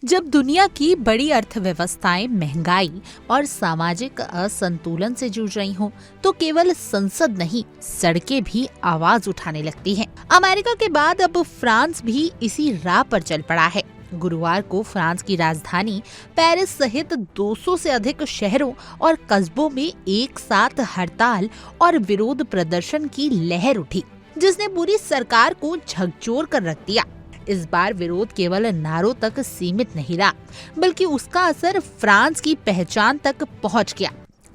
जब दुनिया की बड़ी अर्थव्यवस्थाएं महंगाई और सामाजिक असंतुलन से जूझ रही हों, तो केवल संसद नहीं, सड़कें भी आवाज उठाने लगती हैं। अमेरिका के बाद अब फ्रांस भी इसी राह पर चल पड़ा है। गुरुवार को फ्रांस की राजधानी पेरिस सहित 200 से अधिक शहरों और कस्बों में एक साथ हड़ताल और विरोध प्रदर्शन की लहर उठी, जिसने पूरी सरकार को झकझोर कर रख दिया। इस बार विरोध केवल नारों तक सीमित नहीं रहा, बल्कि उसका असर फ्रांस की पहचान तक पहुंच गया।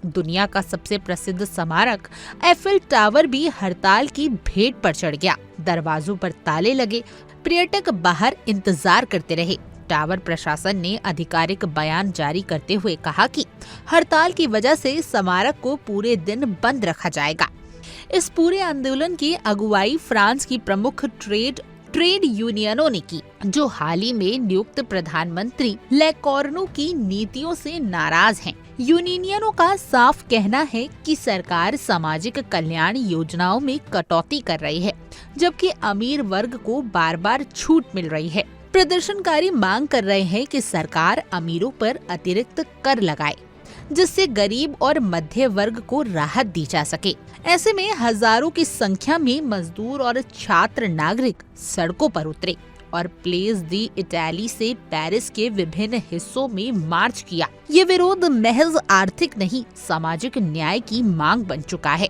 दुनिया का सबसे प्रसिद्ध स्मारक एफिल टावर भी हड़ताल की भेंट पर चढ़ गया। दरवाजों पर ताले लगे, पर्यटक बाहर इंतजार करते रहे। टावर प्रशासन ने आधिकारिक बयान जारी करते हुए कहा कि हड़ताल की वजह से स्मारक को पूरे दिन बंद रखा जाएगा। इस पूरे आंदोलन की अगुवाई फ्रांस की प्रमुख ट्रेड यूनियनों ने की, जो हाल ही में नियुक्त प्रधानमंत्री ले कॉर्नु की नीतियों से नाराज हैं। यूनियनों का साफ कहना है कि सरकार सामाजिक कल्याण योजनाओं में कटौती कर रही है, जबकि अमीर वर्ग को बार बार छूट मिल रही है। प्रदर्शनकारी मांग कर रहे हैं कि सरकार अमीरों पर अतिरिक्त कर लगाए, जिससे गरीब और मध्य वर्ग को राहत दी जा सके। ऐसे में हजारों की संख्या में मजदूर और छात्र नागरिक सड़कों पर उतरे और प्लेस दी इटली से पेरिस के विभिन्न हिस्सों में मार्च किया। ये विरोध महज आर्थिक नहीं, सामाजिक न्याय की मांग बन चुका है।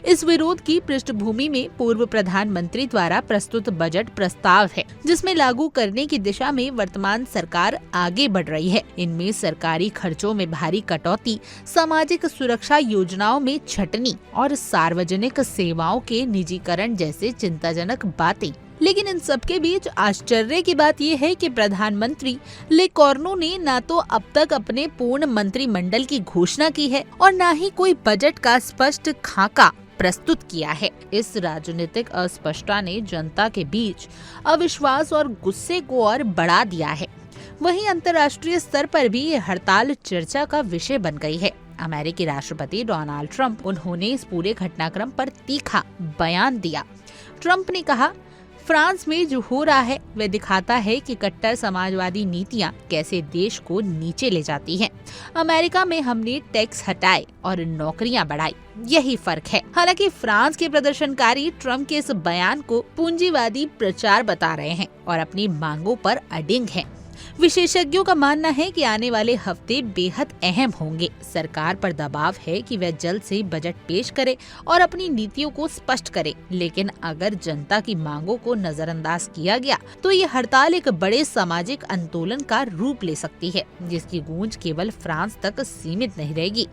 इस विरोध की पृष्ठभूमि में पूर्व प्रधानमंत्री द्वारा प्रस्तुत बजट प्रस्ताव है, जिसमें लागू करने की दिशा में वर्तमान सरकार आगे बढ़ रही है। इनमें सरकारी खर्चों में भारी कटौती, सामाजिक सुरक्षा योजनाओं में छटनी और सार्वजनिक सेवाओं के निजीकरण जैसे चिंताजनक बातें। लेकिन इन सबके बीच आश्चर्य की बात यह है कि प्रधानमंत्री ले कॉर्नु ने न तो अब तक अपने पूर्ण मंत्रिमंडल की घोषणा की है और न ही कोई बजट का स्पष्ट खाका प्रस्तुत किया है। इस राजनीतिक अस्पष्टता ने जनता के बीच अविश्वास और गुस्से को और बढ़ा दिया है। वहीं अंतर्राष्ट्रीय स्तर पर भी ये हड़ताल चर्चा का विषय बन गई है। अमेरिकी राष्ट्रपति डोनाल्ड ट्रंप, उन्होंने इस पूरे घटनाक्रम पर तीखा बयान दिया। ट्रंप ने कहा, फ्रांस में जो हो रहा है वह दिखाता है कि कट्टर समाजवादी नीतियां कैसे देश को नीचे ले जाती हैं। अमेरिका में हमने टैक्स हटाए और नौकरियां बढ़ाई, यही फर्क है। हालांकि फ्रांस के प्रदर्शनकारी ट्रंप के इस बयान को पूंजीवादी प्रचार बता रहे हैं और अपनी मांगों पर अडिग हैं। विशेषज्ञों का मानना है कि आने वाले हफ्ते बेहद अहम होंगे। सरकार पर दबाव है कि वह जल्द से बजट पेश करे और अपनी नीतियों को स्पष्ट करे। लेकिन अगर जनता की मांगों को नजरअंदाज किया गया तो ये हड़ताल एक बड़े सामाजिक आंदोलन का रूप ले सकती है, जिसकी गूंज केवल फ्रांस तक सीमित नहीं रहेगी।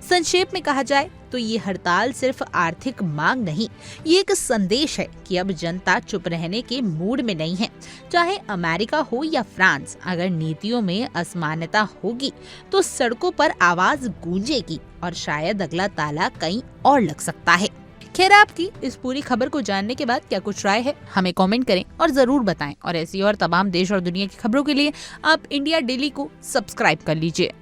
संक्षेप में कहा जाए तो ये हड़ताल सिर्फ आर्थिक मांग नहीं, ये एक संदेश है कि अब जनता चुप रहने के मूड में नहीं है। चाहे अमेरिका हो या फ्रांस, अगर नीतियों में असमानता होगी तो सड़कों पर आवाज गूंजेगी और शायद अगला ताला कहीं और लग सकता है। खैर, आपकी इस पूरी खबर को जानने के बाद क्या कुछ राय है, हमें कमेंट करें और जरूर बताएं। और ऐसी और तमाम देश और दुनिया की खबरों के लिए आप इंडिया डेली को सब्सक्राइब कर लीजिए।